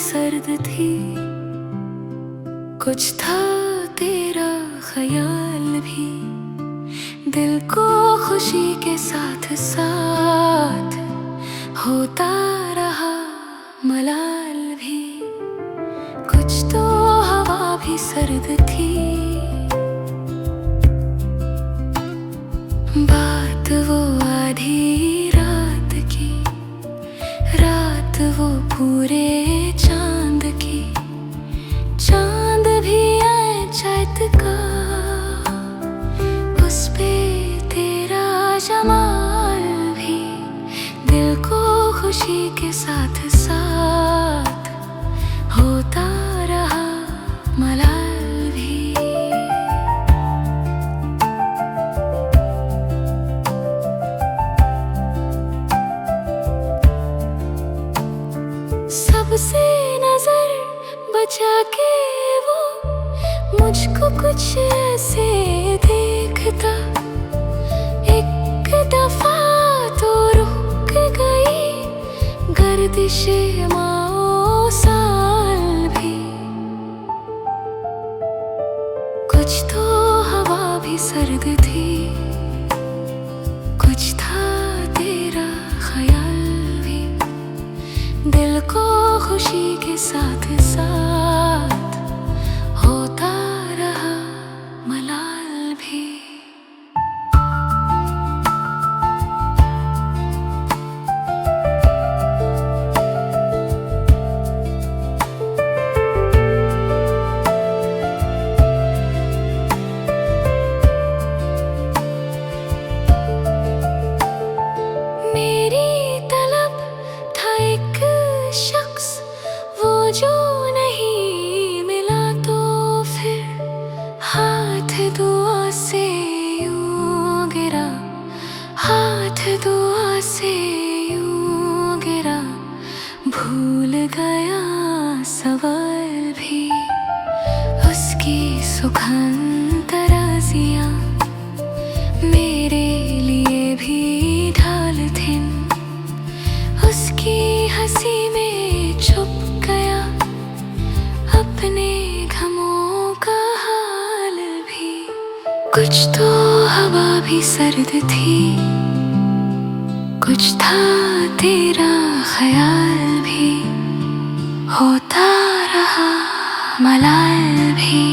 सर्द थी, कुछ था तेरा ख्याल भी, दिल को खुशी के साथ साथ होता रहा मलाल भी। कुछ तो हवा भी सर्द थी, बात वो आधी रात की, रात वो पूरे चांद की, चांद भी आए चैत का, उस पे तेरा जमाल भी, दिल को खुशी के साथ साथ होता रहा मलाल भी। सबसे नजर बचा के वो मुझको कुछ ऐसे देखता, एक दफा तो रुक गई गर्दिशे मौसाल भी। कुछ तो हवा भी सर्द थी, कुछ था तेरा ख्याल भी, दिल को खुशी के साथ साथ होता रहा मलाल भी। मेरी तलब था एक शख्स, वो जो नहीं मिला तो फिर हाथ दुआ से यूं गिरा, हाथ दुआ से यूं गिरा, भूल गया सवाल भी, उसकी सुखन तराजियां मेरे लिए भी ढाल थिन, उसकी हंसी में छुप गया अपने गमों का हाल भी। कुछ तो हवा भी सर्द थी, कुछ था तेरा ख्याल भी, होता रहा मलाल भी।